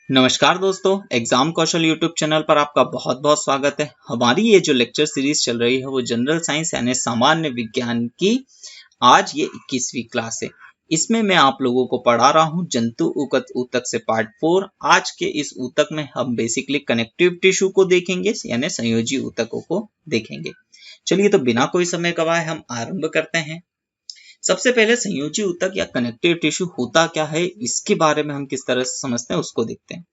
नमस्कार दोस्तों, एग्जाम कौशल YouTube channel पर आपका बहुत बहुत स्वागत है। हमारी ये जो लेक्चर सीरीज चल रही है वो जनरल साइंस यानी सामान्य विज्ञान की आज ये 21वीं क्लास है। इसमें मैं आप लोगों को पढ़ा रहा हूँ जंतु ऊतक ऊतक से पार्ट 4। आज के इस ऊतक में हम बेसिकली कनेक्टिव टिश्यू को देखेंगे यानी संयोजी ऊतकों को देखेंगे। चलिए तो बिना कोई समय गवाए हम आरंभ करते हैं। सबसे पहले संयोजी ऊतक या कनेक्टिव टिश्यू होता क्या है, इसके बारे में हम किस तरह से समझते हैं उसको देखते हैं।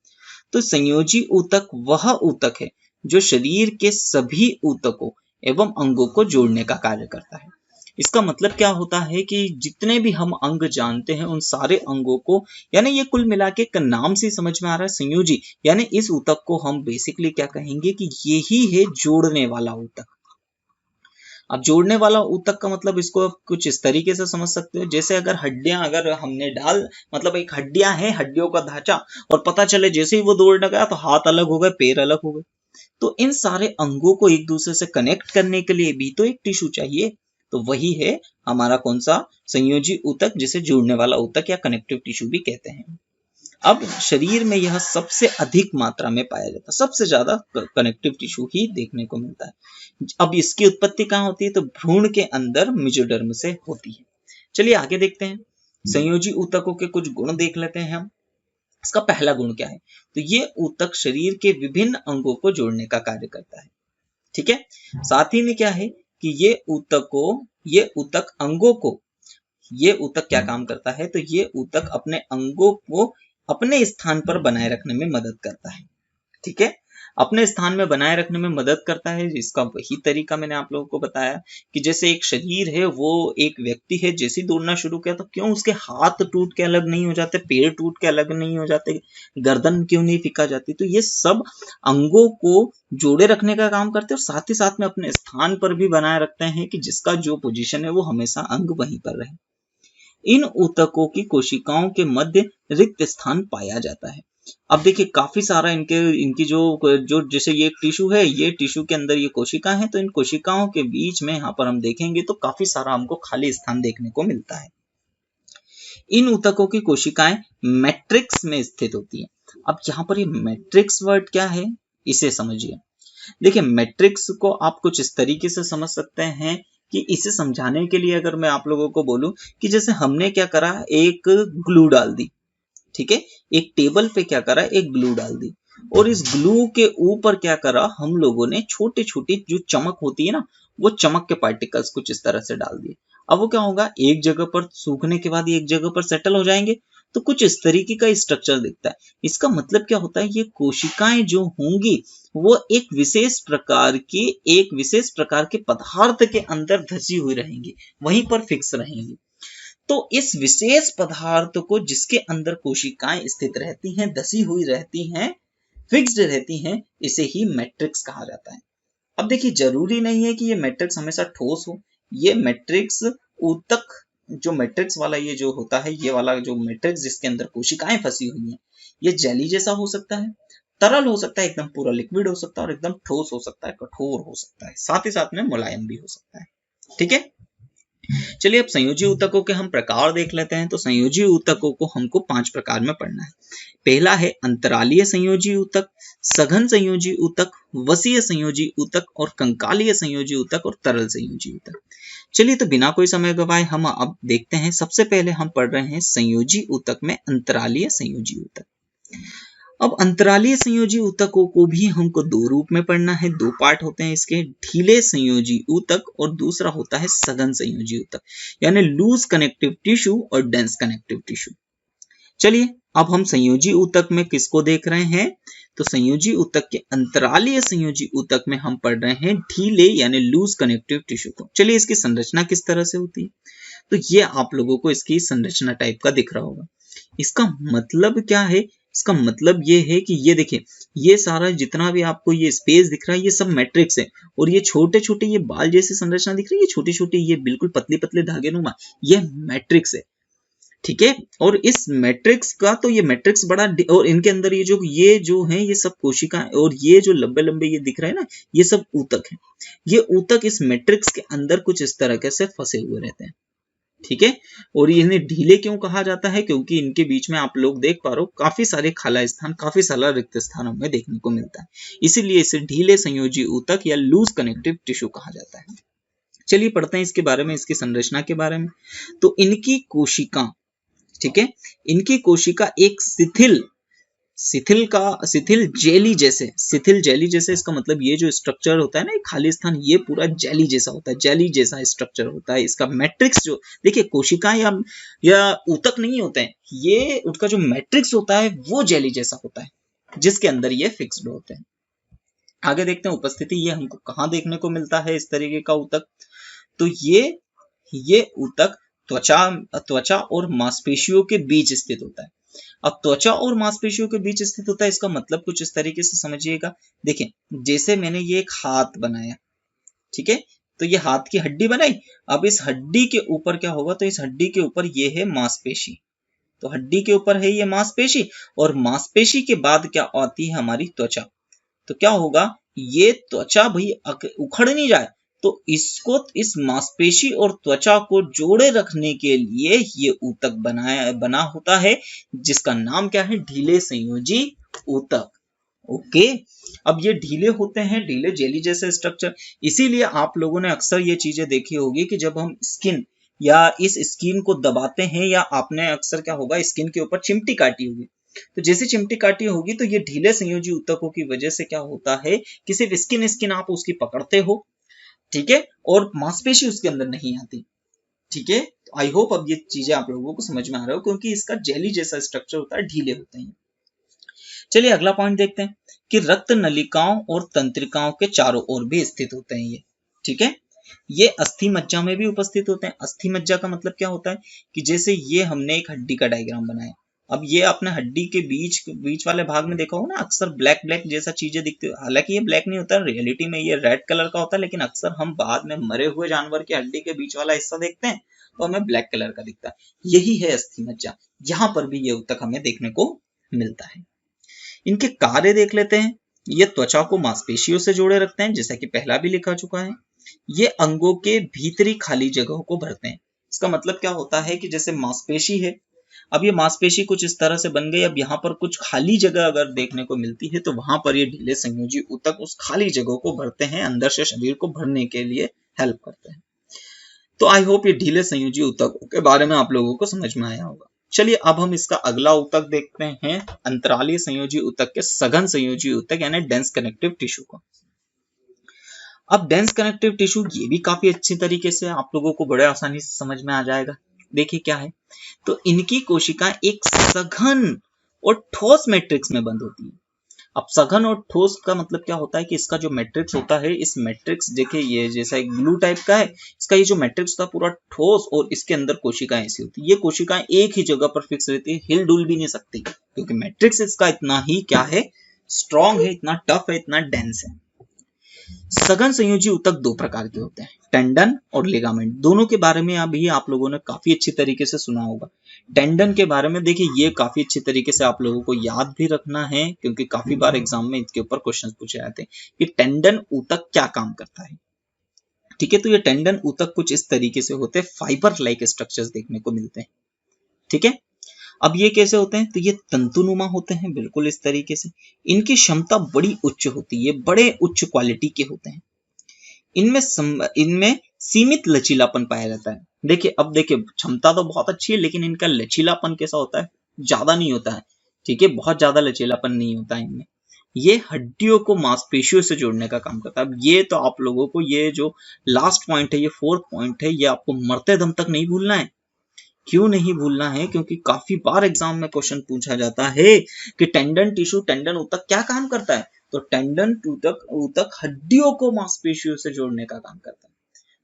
तो संयोजी ऊतक वह ऊतक है जो शरीर के सभी ऊतकों एवं अंगों को जोड़ने का कार्य करता है। इसका मतलब क्या होता है कि जितने भी हम अंग जानते हैं उन सारे अंगों को, यानी ये कुल मिला के एक नाम से समझ में आ रहा है संयोजी, यानी इस ऊतक को हम बेसिकली क्या कहेंगे कि यही है जोड़ने वाला ऊतक। अब जोड़ने वाला ऊतक का मतलब इसको कुछ इस तरीके से समझ सकते हो, जैसे अगर हड्डियां अगर हमने मतलब एक हड्डियां हैं, हड्डियों का ढांचा, और पता चले जैसे ही वो दौड़ने गया तो हाथ अलग हो गए, पैर अलग हो गए। तो इन सारे अंगों को एक दूसरे से कनेक्ट करने के लिए भी तो एक टिश्यू चाहिए। तो वही है हमारा कौन सा संयोजी ऊतक, जिसे जोड़ने वाला ऊतक या कनेक्टिव टिश्यू भी कहते हैं। अब शरीर में यह सबसे अधिक मात्रा में पाया जाता है, सबसे ज्यादा कनेक्टिव टिश्यू ही देखने को मिलता है। अब इसकी उत्पत्ति कहाँ होती है, तो भ्रूण के अंदर मेजोडर्म से होती है। चलिए आगे देखते हैं। संयोजी ऊतकों के कुछ गुण देख लेते हैं हम। इसका पहला गुण क्या है, तो ये ऊतक शरीर के विभिन्न अंगों को जोड़ने का कार्य करता है। ठीक है, साथ ही में क्या है कि ये ऊतक अंगों को, ये ऊतक क्या काम करता है, तो ये ऊतक अपने अंगों को अपने स्थान पर बनाए रखने में मदद करता है। ठीक है, अपने स्थान में बनाए रखने में मदद करता है। इसका वही तरीका मैंने आप लोगों को बताया कि जैसे एक शरीर है, वो एक व्यक्ति है, जैसे ही दौड़ना शुरू किया तो क्यों उसके हाथ टूट के अलग नहीं हो जाते, पैर टूट के अलग नहीं हो जाते, गर्दन क्यों नहीं फिका जाती, तो ये सब अंगों को जोड़े रखने का काम करते हैं और साथ ही साथ में अपने स्थान पर भी बनाए रखते हैं कि जिसका जो पोजीशन है वो हमेशा अंग वहीं पर रहे। इन ऊतकों की कोशिकाओं के मध्य रिक्त स्थान पाया जाता है। अब देखिए काफी सारा इनकी जो जैसे ये टिश्यू है, ये टिश्यू के अंदर ये कोशिका है, तो इन कोशिकाओं के बीच में यहाँ पर हम देखेंगे तो काफी सारा हमको खाली स्थान देखने को मिलता है। इन ऊतकों की कोशिकाएं मैट्रिक्स में स्थित होती है। अब यहाँ पर ये मैट्रिक्स वर्ड क्या है, इसे समझिए। देखिए मैट्रिक्स को आप कुछ इस तरीके से समझ सकते हैं कि इसे समझाने के लिए अगर मैं आप लोगों को बोलूं कि जैसे हमने क्या करा, एक ग्लू डाल दी। ठीक है, एक टेबल पे क्या करा, एक ग्लू डाल दी, और इस ग्लू के ऊपर क्या करा, हम लोगों ने छोटी छोटी जो चमक होती है ना, वो चमक के पार्टिकल्स कुछ इस तरह से डाल दिए। अब वो क्या होगा, एक जगह पर सूखने के बाद एक जगह पर सेटल हो जाएंगे, तो कुछ इस तरीके का स्ट्रक्चर दिखता है। इसका मतलब क्या होता है, ये कोशिकाएं जो होंगी वो एक विशेष प्रकार के पदार्थ के अंदर धसी हुई रहेंगी, वहीं पर फिक्स रहेंगी। तो इस विशेष पदार्थ को जिसके अंदर कोशिकाएं स्थित रहती हैं, धसी हुई रहती हैं, फिक्स्ड रहती हैं, इसे ही मैट्रिक्स कहा जाता है। अब देखिए जरूरी नहीं है कि ये मैट्रिक्स हमेशा ठोस हो। ये मैट्रिक्स ऊतक, जो मैट्रिक्स वाला ये जो होता है, ये वाला जो मैट्रिक्स जिसके अंदर कोशिकाएं फंसी हुई हैं, ये जेली जैसा हो सकता है, तरल हो सकता है, एकदम पूरा लिक्विड हो सकता है, और एकदम ठोस हो सकता है, कठोर हो सकता है, साथ ही साथ में मुलायम भी हो सकता है। ठीक है, चलिए अब संयोजी ऊतकों के हम प्रकार देख लेते हैं। तो संयोजी ऊतकों को हमको 5 प्रकार में पढ़ना है। पहला है अंतरालीय संयोजी ऊतक, सघन संयोजी ऊतक, वसीय संयोजी ऊतक, और कंकालीय संयोजी ऊतक, और तरल संयोजी ऊतक। चलिए तो बिना कोई समय गवाए हम अब देखते हैं। सबसे पहले हम पढ़ रहे हैं संयोजी ऊतक में अंतरालीय संयोजी ऊतक। अब अंतरालीय संयोजी ऊतकों को भी हमको दो रूप में पढ़ना है, दो पार्ट होते हैं इसके, ढीले संयोजी ऊतक और दूसरा होता है सघन संयोजी ऊतक, यानी लूज कनेक्टिव टिश्यू और डेंस कनेक्टिव टिश्यू। चलिए अब हम संयोजी ऊतक में किसको देख रहे हैं, तो संयोजी ऊतक के अंतरालीय संयोजी ऊतक में हम पढ़ रहे हैं ढीले यानी लूज कनेक्टिव टिश्यू को। चलिए इसकी संरचना किस तरह से होती है, तो ये आप लोगों को इसकी संरचना टाइप का दिख रहा होगा। इसका मतलब क्या है, इसका मतलब ये है कि ये देखिए, ये सारा जितना भी आपको ये स्पेस दिख रहा है, ये सब मैट्रिक्स है, और ये छोटे छोटे ये बाल जैसी संरचना दिख रही है, ये छोटी छोटी ये बिल्कुल पतले पतले धागे नुमा, ये मैट्रिक्स है। ठीक है, और इस मैट्रिक्स का तो ये मैट्रिक्स बड़ा, और इनके अंदर ये जो है ये सब कोशिकाएं, और ये जो लंबे लंबे ये दिख रहे हैं ना, ये सब ऊतक है। ये ऊतक इस मैट्रिक्स के अंदर कुछ इस तरह से फंसे हुए रहते हैं। ठीक है। और इन्हें ढीले क्यों कहा जाता है? क्योंकि इनके बीच में आप लोग देख पा रहे हो काफी सारे खाला स्थान, काफी सारा रिक्त स्थान हमें देखने को मिलता है, इसीलिए इसे ढीले संयोजी ऊतक या लूज कनेक्टिव टिश्यू कहा जाता है। चलिए पढ़ते हैं इसके बारे में, इसकी संरचना के बारे में। तो इनकी कोशिका, ठीक है, इनकी कोशिका एक शिथिल जेली जैसे इसका मतलब ये जो स्ट्रक्चर होता है ना, खाली स्थान, ये पूरा जेली जैसा होता है, जेली जैसा स्ट्रक्चर होता है। इसका मैट्रिक्स जो देखिए, कोशिका या ऊतक नहीं होते हैं, ये उनका जो मैट्रिक्स होता है वो जेली जैसा होता है, जिसके अंदर ये फिक्स्ड होते हैं। आगे देखते हैं उपस्थिति, ये हमको कहाँ देखने को मिलता है इस तरीके का ऊतक। तो ये ऊतक त्वचा और मांसपेशियों के बीच स्थित होता है। अब त्वचा और मांसपेशियों के बीच स्थित होता है, इसका मतलब कुछ इस तरीके से समझिएगा। देखिए, जैसे मैंने ये एक हाथ बनाया, ठीक है, तो ये हाथ की हड्डी बनाई। अब इस हड्डी के ऊपर क्या होगा? तो इस हड्डी के ऊपर ये है मांसपेशी, तो हड्डी के ऊपर है ये मांसपेशी, और मांसपेशी के बाद क्या आती है? हमारी त्वचा। तो क्या होगा? ये त्वचा भाई उखड़ नहीं जाए, तो इसको, इस मांसपेशी और त्वचा को जोड़े रखने के लिए ये ऊतक बना होता है, जिसका नाम क्या है? ढीले संयोजी ऊतक। ओके, अब ये ढीले होते हैं, ढीले जेली जैसे स्ट्रक्चर, इसीलिए आप लोगों ने अक्सर ये चीजें देखी होगी कि जब हम स्किन या इस स्किन को दबाते हैं, या आपने अक्सर क्या होगा, स्किन के ऊपर चिमटी काटी होगी, तो जैसे चिमटी काटी होगी, तो ये ढीले संयोजी ऊतकों की वजह से क्या होता है कि सिर्फ स्किन आप उसकी पकड़ते हो, ठीक है, और मांसपेशी उसके अंदर नहीं आती, ठीक है। तो आई होप अब ये चीजें आप लोगों को समझ में आ रहा हो, क्योंकि इसका जेली जैसा स्ट्रक्चर होता है, ढीले होते हैं। चलिए अगला पॉइंट देखते हैं कि रक्त नलिकाओं और तंत्रिकाओं के चारों ओर भी स्थित होते हैं ये, ठीक है। ये अस्थि मज्जा में भी उपस्थित होते हैं। अस्थि मज्जा का मतलब क्या होता है कि जैसे ये हमने एक हड्डी का डायग्राम बनाया, अब ये अपने हड्डी के बीच वाले भाग में देखा हो ना, अक्सर ब्लैक जैसा चीजें दिखती है, हालांकि ये ब्लैक नहीं होता, रियलिटी में ये रेड कलर का होता है, लेकिन अक्सर हम बाद में मरे हुए जानवर की हड्डी के बीच वाला हिस्सा देखते हैं तो हमें ब्लैक कलर का दिखता है, यही है अस्थि मज्जा। यहाँ पर भी ये ऊतक हमें देखने को मिलता है। इनके कार्य देख लेते हैं। ये त्वचा को मांसपेशियों से जोड़े रखते हैं, जैसा कि पहला भी लिखा चुका है। ये अंगों के भीतरी खाली जगहों को भरते हैं। इसका मतलब क्या होता है कि जैसे मांसपेशी है, अब ये मांसपेशी कुछ इस तरह से बन गई, अब यहाँ पर कुछ खाली जगह अगर देखने को मिलती है, तो वहां पर ये ढीले संयोजी ऊतक उस खाली जगह को भरते हैं, अंदर से शरीर को भरने के लिए हेल्प करते हैं। तो आई होप ये ढीले संयोजी ऊतकों के बारे में आप लोगों को समझ में आया होगा। चलिए अब हम इसका अगला ऊतक देखते हैं, अंतरालीय संयोजी ऊतक के सघन संयोजी ऊतक यानी डेंस कनेक्टिव टिश्यू को। अब डेंस कनेक्टिव टिश्यू ये भी काफी अच्छी तरीके से आप लोगों को बड़े आसानी से समझ में आ जाएगा। देखिए क्या है, तो इनकी कोशिका एक सघन और ठोस मैट्रिक्स में बंद होती है। अब सघन और ठोस का मतलब क्या होता है कि इसका जो मैट्रिक्स होता है, इस मैट्रिक्स देखिए ये जैसा एक ग्लू टाइप का है, इसका ये जो मैट्रिक्स होता है पूरा ठोस, और इसके अंदर कोशिकाएं ऐसी होती है। ये कोशिकाएं एक ही जगह पर फिक्स रहती है, हिल डुल भी नहीं सकती, क्योंकि मैट्रिक्स इसका इतना ही क्या है, स्ट्रॉन्ग है, इतना टफ है, इतना डेंस है। सघन संयोजी ऊतक दो प्रकार के होते हैं, टेंडन और लिगामेंट। दोनों के बारे में अभी आप लोगों ने काफी अच्छी तरीके से सुना होगा। टेंडन के बारे में देखिए, ये काफी अच्छी तरीके से आप लोगों को याद भी रखना है, क्योंकि काफी बार एग्जाम में इसके ऊपर क्वेश्चन पूछे जाते हैं कि टेंडन ऊतक क्या काम करता है, ठीक है। तो ये टेंडन ऊतक कुछ इस तरीके से होते हैं, फाइबर लाइक स्ट्रक्चर्स देखने को मिलते हैं, ठीक है। अब ये कैसे होते हैं, तो ये तंतुनुमा होते हैं, बिल्कुल इस तरीके से। इनकी क्षमता बड़ी उच्च होती है, बड़े उच्च क्वालिटी के होते हैं। इनमें सीमित लचीलापन पाया जाता है। देखिए अब देखिए, क्षमता तो बहुत अच्छी है, लेकिन इनका लचीलापन कैसा होता है, ज्यादा नहीं होता है, ठीक है, बहुत ज्यादा लचीलापन नहीं होता है इनमें। ये हड्डियों को मांसपेशियों से जोड़ने का काम करता है। अब ये तो आप लोगों को ये जो लास्ट पॉइंट है, ये फोर्थ पॉइंट है, ये आपको मरते दम तक नहीं भूलना है। क्यों नहीं भूलना है? क्योंकि काफी बार एग्जाम में क्वेश्चन पूछा जाता है कि टेंडन टिश्यू, टेंडन ऊतक क्या काम करता है। तो टेंडन ऊतक हड्डियों को मांसपेशियों से जोड़ने का काम करता है।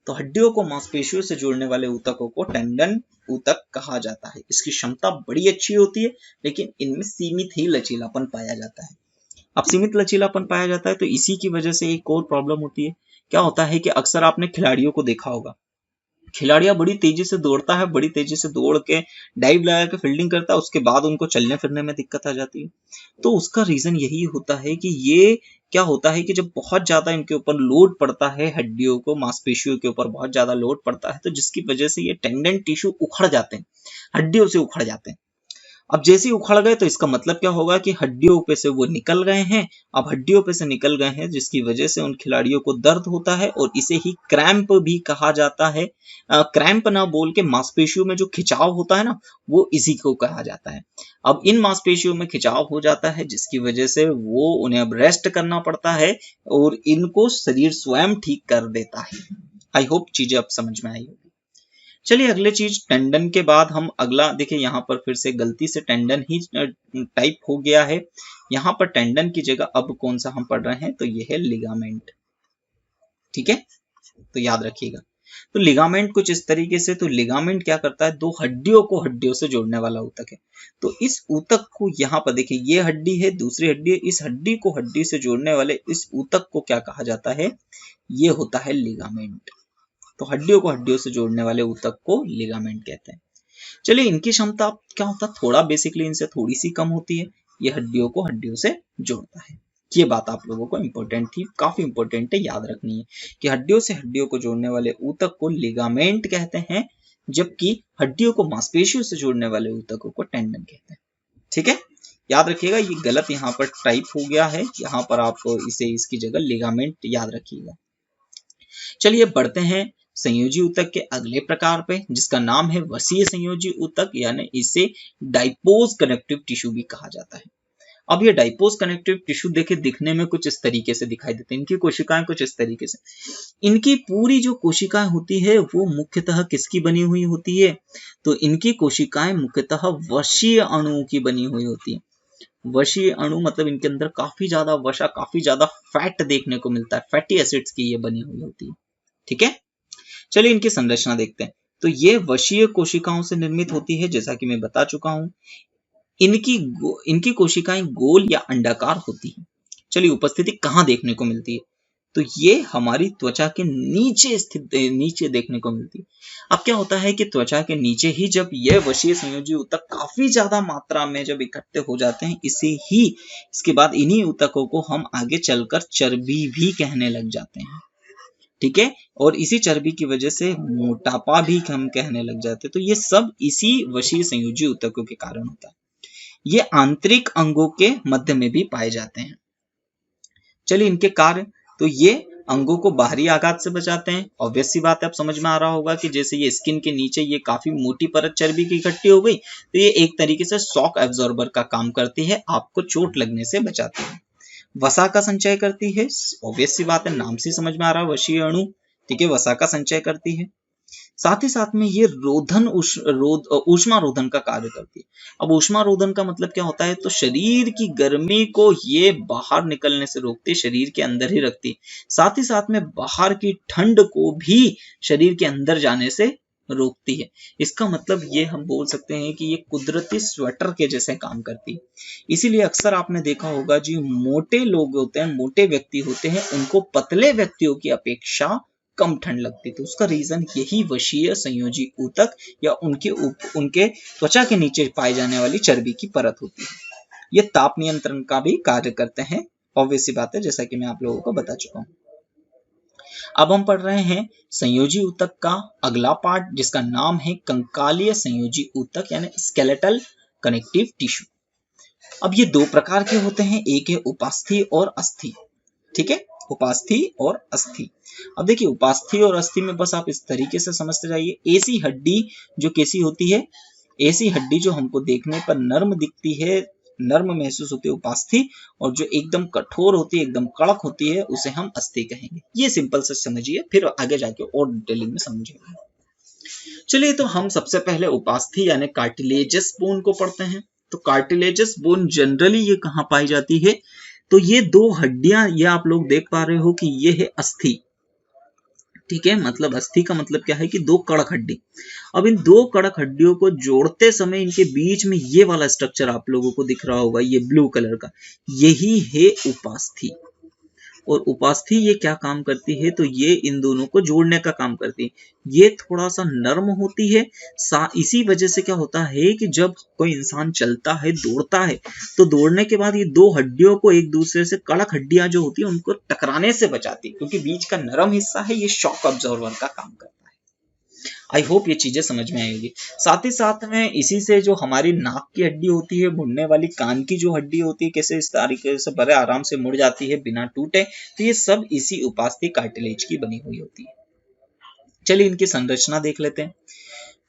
तो हड्डियों को मांसपेशियों से जोड़ने वाले ऊतकों को टेंडन ऊतक कहा जाता है। इसकी क्षमता बड़ी अच्छी होती है, लेकिन इनमें सीमित ही लचीलापन पाया जाता है। अब सीमित लचीलापन पाया जाता है, तो इसी की वजह से एक और प्रॉब्लम होती है। क्या होता है कि अक्सर आपने खिलाड़ियों को देखा होगा, खिलाड़ियां बड़ी तेजी से दौड़ता है, बड़ी तेजी से दौड़ के डाइव लगा के फील्डिंग करता है, उसके बाद उनको चलने फिरने में दिक्कत आ जाती है। तो उसका रीजन यही होता है कि ये क्या होता है कि जब बहुत ज्यादा इनके ऊपर लोड पड़ता है, हड्डियों को, मांसपेशियों के ऊपर बहुत ज्यादा लोड पड़ता है, तो जिसकी वजह से ये टेंडन टिश्यू उखड़ जाते हैं, हड्डियों से उखड़ जाते हैं। अब जैसे ही उखड़ गए तो इसका मतलब क्या होगा कि हड्डियों पे से वो निकल गए हैं। अब हड्डियों पे से निकल गए हैं जिसकी वजह से उन खिलाड़ियों को दर्द होता है और इसे ही क्रैम्प भी कहा जाता है। क्रैम्प ना बोल के मांसपेशियों में जो खिंचाव होता है ना, वो इसी को कहा जाता है। अब इन मांसपेशियों में खिंचाव हो जाता है जिसकी वजह से वो उन्हें अब रेस्ट करना पड़ता है और इनको शरीर स्वयं ठीक कर देता है। आई होप चीजें अब समझ में आई होगी। चलिए अगले चीज, टेंडन के बाद हम अगला देखिए, यहाँ पर फिर से गलती से टेंडन ही टाइप हो गया है। यहाँ पर टेंडन की जगह अब कौन सा हम पढ़ रहे हैं, तो ये है लिगामेंट। ठीक है, तो याद रखिएगा। तो लिगामेंट कुछ इस तरीके से, तो लिगामेंट क्या करता है, दो हड्डियों को हड्डियों से जोड़ने वाला ऊतक है। तो इस ऊतक को यहाँ पर देखिए, ये हड्डी है, दूसरी हड्डी है, इस हड्डी को हड्डी से जोड़ने वाले इस ऊतक को क्या कहा जाता है, ये होता है लिगामेंट। तो हड्डियों को हड्डियों से जोड़ने वाले ऊतक को लिगामेंट कहते हैं। चलिए इनकी क्षमता क्या होता है, थोड़ा बेसिकली इनसे थोड़ी सी कम होती है। ये हड्डियों को हड्डियों से जोड़ता है। ये बात आप लोगों को इंपॉर्टेंट थी, काफी इंपॉर्टेंट है, याद रखनी है कि हड्डियों से हड्डियों को जोड़ने वाले ऊतक को लिगामेंट कहते हैं, जबकि हड्डियों को मांसपेशियों से जोड़ने वाले ऊतकों को टेंडन कहते हैं। ठीक है, याद रखिएगा, ये गलत यहाँ पर टाइप हो गया है, यहाँ पर आप इसे इसकी जगह लिगामेंट याद रखिएगा। चलिए बढ़ते हैं संयोजी ऊतक के अगले प्रकार पे, जिसका नाम है वसीय संयोजी ऊतक, यानी इसे डाइपोज कनेक्टिव टिश्यू भी कहा जाता है। अब ये डाइपोज कनेक्टिव टिश्यू देखिए, दिखने में कुछ इस तरीके से दिखाई देते हैं। इनकी कोशिकाएं कुछ इस तरीके से, इनकी पूरी जो कोशिकाएं होती है वो मुख्यतः किसकी बनी हुई होती है, तो इनकी कोशिकाएं मुख्यतः वशीय अणुओं की बनी हुई होती है। वशीय अणु मतलब इनके अंदर काफी ज्यादा वसा, काफी ज्यादा फैट देखने को मिलता है, फैटी एसिड्स की ये बनी हुई होती है। ठीक है, चलिए इनकी संरचना देखते हैं। तो ये वशीय कोशिकाओं से निर्मित होती है, जैसा कि मैं बता चुका हूं। इनकी कोशिकाएं गोल या अंडाकार होती हैं। चलिए उपस्थिति कहाँ देखने को मिलती है, तो ये हमारी त्वचा के नीचे स्थित, नीचे देखने को मिलती है। अब क्या होता है कि त्वचा के नीचे ही जब ये वशीय संयोजी ऊतक काफी ज्यादा मात्रा में जब इकट्ठे हो जाते हैं, इसके बाद इन्हीं ऊतकों को हम आगे चलकर चर्बी भी कहने लग जाते हैं। ठीक है, और इसी चर्बी की वजह से मोटापा भी हम कहने लग जाते हैं। तो ये सब इसी वशीय संयोजी ऊतकों के कारण होता है। ये आंतरिक अंगों के मध्य में भी पाए जाते हैं। चलिए इनके कार्य, तो ये अंगों को बाहरी आघात से बचाते हैं। ऑब्वियस सी बात है, अब समझ में आ रहा होगा कि जैसे ये स्किन के नीचे ये काफी मोटी परत चर्बी की इकट्ठी हो गई, तो ये एक तरीके से शॉक एब्जॉर्बर का काम करती है, आपको चोट लगने से बचाती है। वसा का संचय करती है, ऑब्वियस सी बात है, नाम से समझ में आ रहा है, वशीय अणु। ठीक है, वसा का संचय करती है। साथ ही साथ में ये ऊष्मा रोधन का कार्य करती है। अब ऊष्मा रोधन का मतलब क्या होता है, तो शरीर की गर्मी को ये बाहर निकलने से रोकती है, शरीर के अंदर ही रखती है। साथ ही साथ में बाहर की ठंड को भी शरीर के अंदर जाने से रोकती है। इसका मतलब ये हम बोल सकते हैं कि ये कुदरती स्वेटर के जैसे काम करती है। इसीलिए अक्सर आपने देखा होगा जी, मोटे लोग होते हैं, मोटे व्यक्ति होते हैं, उनको पतले व्यक्तियों की अपेक्षा कम ठंड लगती है। तो उसका रीजन यही वशीय संयोजी ऊतक या उनके त्वचा के नीचे पाई जाने वाली चर्बी की परत होती है। ये ताप नियंत्रण का भी कार्य करते हैं, ऑब्वियस सी बात है, जैसा कि मैं आप लोगों को बता चुका हूं। अब हम पढ़ रहे हैं संयोजी ऊतक का अगला पार्ट, जिसका नाम है कंकालीय संयोजी ऊतक यानी स्केलेटल कनेक्टिव टिश्यू। अब ये दो प्रकार के होते हैं, एक है उपास्थि और अस्थि। ठीक है, उपास्थि और अस्थि। अब देखिए, उपास्थि और अस्थि में बस आप इस तरीके से समझते जाइए। ऐसी हड्डी जो कैसी होती है, ऐसी हड्डी जो हमको देखने पर नर्म दिखती है, नर्म महसूस होती है, उपास्थि, और जो एकदम कठोर होती है, एकदम कड़क होती है, उसे हम अस्थि कहेंगे। ये सिंपल से समझिए, फिर आगे जाके और डिटेलिंग में समझिएगा। चलिए, तो हम सबसे पहले उपास्थि यानी कार्टिलेजस बोन को पढ़ते हैं। तो कार्टिलेजस बोन जनरली ये कहाँ पाई जाती है, तो ये दो हड्डियां, ये आप लोग देख पा रहे हो कि ये है अस्थि। ठीक है, मतलब अस्थि का मतलब क्या है कि दो कड़क हड्डी। अब इन दो कड़क हड्डियों को जोड़ते समय इनके बीच में ये वाला स्ट्रक्चर आप लोगों को दिख रहा होगा, ये ब्लू कलर का, यही है उपास्थि। और उपास्थि ये क्या काम करती है, तो ये इन दोनों को जोड़ने का काम करती है। ये थोड़ा सा नर्म होती है, इसी वजह से क्या होता है कि जब कोई इंसान चलता है, दौड़ता है, तो दौड़ने के बाद ये दो हड्डियों को एक दूसरे से, कड़क हड्डियां जो होती है उनको टकराने से बचाती है, क्योंकि बीच का नरम हिस्सा है ये शॉक अब्जॉर्वर का काम करता है। आई होप ये चीजें समझ में आएगी। साथ ही साथ में इसी से जो हमारी नाक की हड्डी होती है, मुड़ने वाली कान की जो हड्डी होती है, कैसे इस तरीके से बड़े आराम से मुड़ जाती है बिना टूटे, तो ये सब इसी उपास्थि कार्टिलेज की बनी हुई होती है। चलिए इनकी संरचना देख लेते हैं।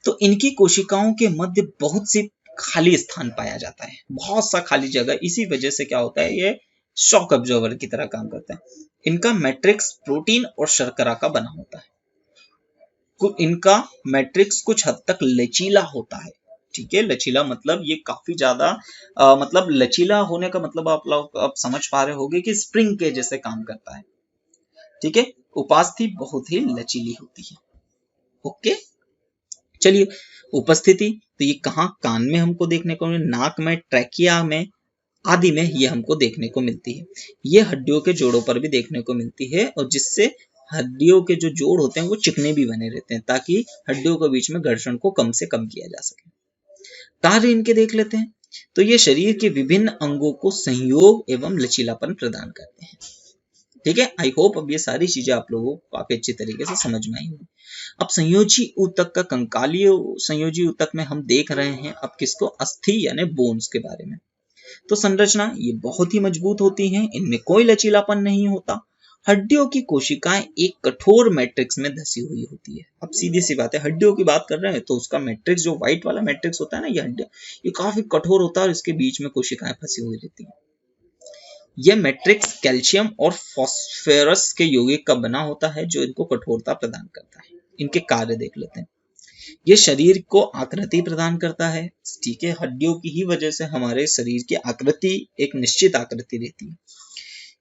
तो इनकी कोशिकाओं के मध्य बहुत सी खाली स्थान पाया जाता है, बहुत सा खाली जगह। इसी वजह से क्या होता है, ये शॉक अब्जॉर्वर की तरह काम करता है। इनका मैट्रिक्स प्रोटीन और शर्करा का बना होता है। इनका मैट्रिक्स कुछ हद तक लचीला होता है। ठीक है, लचीला मतलब ये काफी ज्यादा मतलब लचीला होने का मतलब आप लोग अब समझ पा रहे होंगे कि स्प्रिंग के जैसे काम करता है। ठीक है, उपास्थि बहुत ही लचीली होती है। ओके, चलिए उपस्थिति, तो ये कहाँ, कान में हमको देखने को मिले, नाक में, ट्रैकिया में आदि में ये हमको देखने को मिलती है। ये हड्डियों के जोड़ों पर भी देखने को मिलती है, और जिससे हड्डियों के जो जोड़ होते हैं वो चिकने भी बने रहते हैं, ताकि हड्डियों के बीच में घर्षण को कम से कम किया जा सके। कार्य इनके देख लेते हैं। तो ये शरीर के विभिन्न अंगों को संयोग एवं लचीलापन प्रदान करते हैं। ठीक है, आई होप अब ये सारी चीजें आप लोगों को काफी अच्छी तरीके से समझ में आई होंगी। अब संयोजी ऊतक का, कंकालीय संयोजी ऊतक में हम देख रहे हैं अब किसको, अस्थि यानी बोन्स के बारे में। तो संरचना ये बहुत ही मजबूत होती हैं, इनमें कोई लचीलापन नहीं होता। हड्डियों की कोशिकाएं एक कठोर मैट्रिक्स में धसी हुई होती है। अब सीधी सी बात है, हड्डियों की बात कर रहे हैं तो उसका मैट्रिक्स, जो व्हाइट वाला मैट्रिक्स होता है ना, ये हड्डियां, ये काफी कठोर होता है और इसके बीच में कोशिकाएं फंसी हुई रहती है। यह मैट्रिक्स कैल्शियम और फास्फोरस के यौगिक का बना होता है, जो इनको कठोरता प्रदान करता है। इनके कार्य देख लेते हैं। ये शरीर को आकृति प्रदान करता है। ठीक है, हड्डियों की ही वजह से हमारे शरीर की आकृति एक निश्चित आकृति रहती है।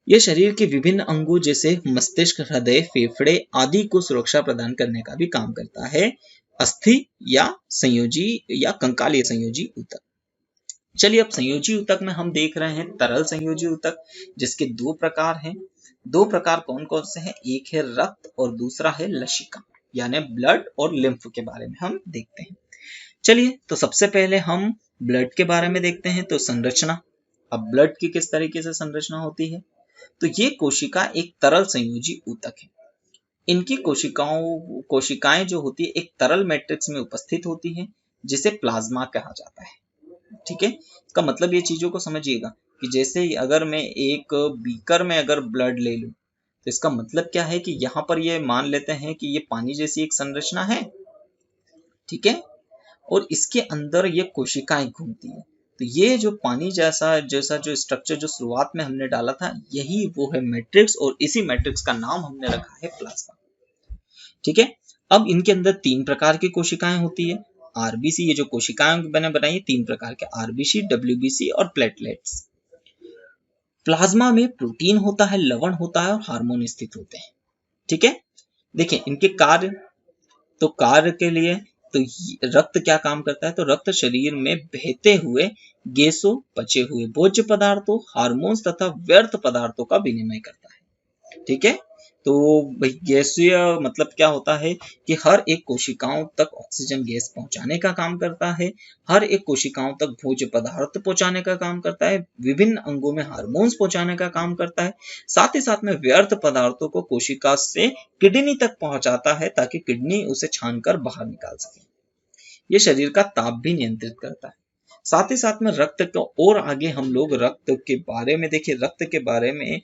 यह शरीर के विभिन्न अंगों जैसे मस्तिष्क, हृदय, फेफड़े आदि को सुरक्षा प्रदान करने का भी काम करता है। अस्थि या संयोजी या कंकालीय संयोजी ऊतक। चलिए अब संयोजी ऊतक में हम देख रहे हैं तरल संयोजी ऊतक, जिसके दो प्रकार हैं। दो प्रकार कौन कौन से हैं, एक है रक्त और दूसरा है लसिका, यानी ब्लड और लिम्फ के बारे में हम देखते हैं। चलिए तो सबसे पहले हम ब्लड के बारे में देखते हैं। तो संरचना, अब ब्लड की किस तरीके से संरचना होती है, तो ये कोशिका एक तरल संयोजी ऊतक है। इनकी कोशिकाएं जो होती है एक तरल मैट्रिक्स में उपस्थित होती है, जिसे प्लाज्मा कहा जाता है। ठीक है, इसका मतलब ये चीजों को समझिएगा कि जैसे अगर मैं एक बीकर में अगर ब्लड ले लूं, तो इसका मतलब क्या है कि यहाँ पर ये मान लेते हैं कि ये पानी जैसी एक संरचना है। ठीक है, और इसके अंदर ये कोशिकाएं घूमती है। तो ये जो पानी जैसा जो स्ट्रक्चर जो शुरुआत में हमने डाला था, यही वो है मैट्रिक्स, और इसी मैट्रिक्स का नाम हमने रखा है प्लाज्मा। ठीक है, अब इनके अंदर तीन प्रकार की कोशिकाएं होती है। आरबीसी, ये जो कोशिकाएं मैंने बनाई तीन प्रकार के, आरबीसी, डब्ल्यूबीसी और प्लेटलेट्स। प्लाज्मा में प्रोटीन होता है, लवण होता है और हार्मोन स्थित होते हैं। ठीक है, देखिए इनके कार्य, तो कार्य के लिए तो रक्त क्या काम करता है, तो रक्त शरीर में बहते हुए गैसों, पचे हुए भोज्य पदार्थों, हार्मोन्स तथा व्यर्थ पदार्थों का विनिमय करता है। ठीक है, तो गैसीय मतलब क्या होता है कि हर एक कोशिकाओं तक ऑक्सीजन गैस पहुंचाने का काम करता है, हर एक कोशिकाओं तक भोज्य पदार्थ पहुंचाने का काम करता है, विभिन्न अंगों में हार्मोन्स पहुंचाने का काम करता है, साथ ही साथ में व्यर्थ पदार्थों को कोशिका से किडनी तक पहुंचाता है, ताकि किडनी उसे छानकर बाहर निकाल सके। ये शरीर का ताप भी नियंत्रित करता है। साथ ही साथ में रक्त को और आगे हम लोग रक्त के बारे में देखिए, रक्त के बारे में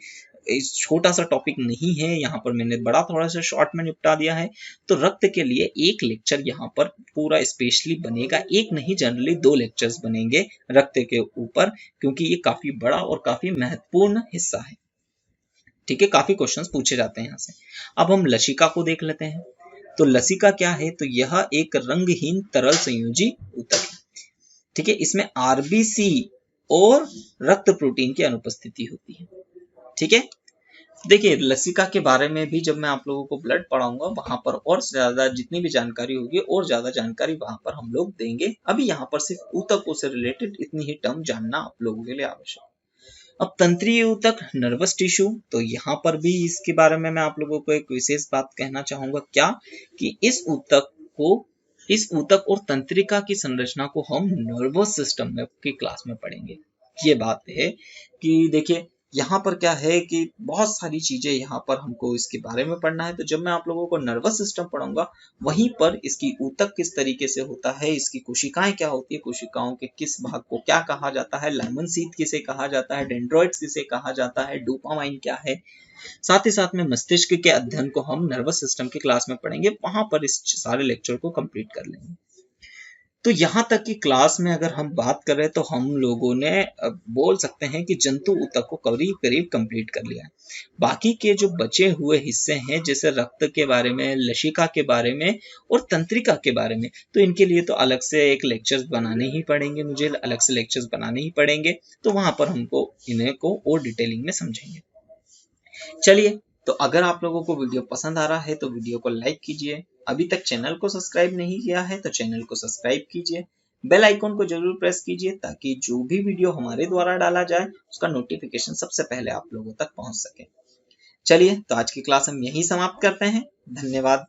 छोटा सा टॉपिक नहीं है, यहाँ पर मैंने बड़ा थोड़ा सा शॉर्ट में निपटा दिया है। तो रक्त के लिए एक लेक्चर यहाँ पर पूरा स्पेशली बनेगा, एक नहीं जनरली दो लेक्चर्स बनेंगे रक्त के ऊपर, क्योंकि ये काफी बड़ा और काफी महत्वपूर्ण हिस्सा है। ठीक है, काफी क्वेश्चंस पूछे जाते हैं यहाँ से। अब हम लसिका को देख लेते हैं। तो लसिका क्या है, तो यह एक रंगहीन तरल संयोजी ऊतक है। ठीक है, इसमें आरबीसी और रक्त प्रोटीन की अनुपस्थिति होती है। ठीक है, देखिए लसिका के बारे में भी जब मैं आप लोगों को ब्लड पढ़ाऊंगा, वहां पर और ज्यादा जितनी भी जानकारी होगी और ज्यादा जानकारी वहां पर हम लोग देंगे। अभी यहाँ पर सिर्फ ऊतकों से रिलेटेड इतनी ही टर्म जानना आप लोगों के लिए आवश्यक। अब तंत्रीय ऊतक नर्वस टिश्यू, तो यहाँ पर भी इसके बारे में मैं आप लोगों को एक विशेष बात कहना चाहूंगा, क्या कि इस ऊतक और तंत्रिका की संरचना को हम नर्वस सिस्टम में की क्लास में पढ़ेंगे। ये बात है कि देखिए यहाँ पर क्या है कि बहुत सारी चीजें यहाँ पर हमको इसके बारे में पढ़ना है। तो जब मैं आप लोगों को नर्वस सिस्टम पढ़ाऊंगा, वहीं पर इसकी ऊतक किस तरीके से होता है, इसकी कोशिकाएं क्या होती है, कोशिकाओं के किस भाग को क्या कहा जाता है, लाइमन शीथ किसे कहा जाता है, डेंड्रोइट्स किसे कहा जाता है, डोपामाइन क्या है, साथ ही साथ में मस्तिष्क के अध्ययन को हम नर्वस सिस्टम की क्लास में पढ़ेंगे। वहां पर इस सारे लेक्चर को कंप्लीट कर लेंगे। तो यहाँ तक की क्लास में अगर हम बात कर रहे हैं तो हम लोगों ने बोल सकते हैं कि जंतु ऊतक को करीब करीब कंप्लीट कर लिया है। बाकी के जो बचे हुए हिस्से हैं, जैसे रक्त के बारे में, लसिका के बारे में और तंत्रिका के बारे में, तो इनके लिए तो अलग से एक लेक्चर्स बनाने ही पड़ेंगे, मुझे अलग से लेक्चर्स बनाने ही पड़ेंगे। तो वहां पर हमको इन्हें को और डिटेलिंग में समझेंगे। चलिए, तो अगर आप लोगों को वीडियो पसंद आ रहा है तो वीडियो को लाइक कीजिए। अभी तक चैनल को सब्सक्राइब नहीं किया है तो चैनल को सब्सक्राइब कीजिए। बेल आइकॉन को जरूर प्रेस कीजिए ताकि जो भी वीडियो हमारे द्वारा डाला जाए उसका नोटिफिकेशन सबसे पहले आप लोगों तक पहुंच सके। चलिए, तो आज की क्लास हम यहीं समाप्त करते हैं। धन्यवाद।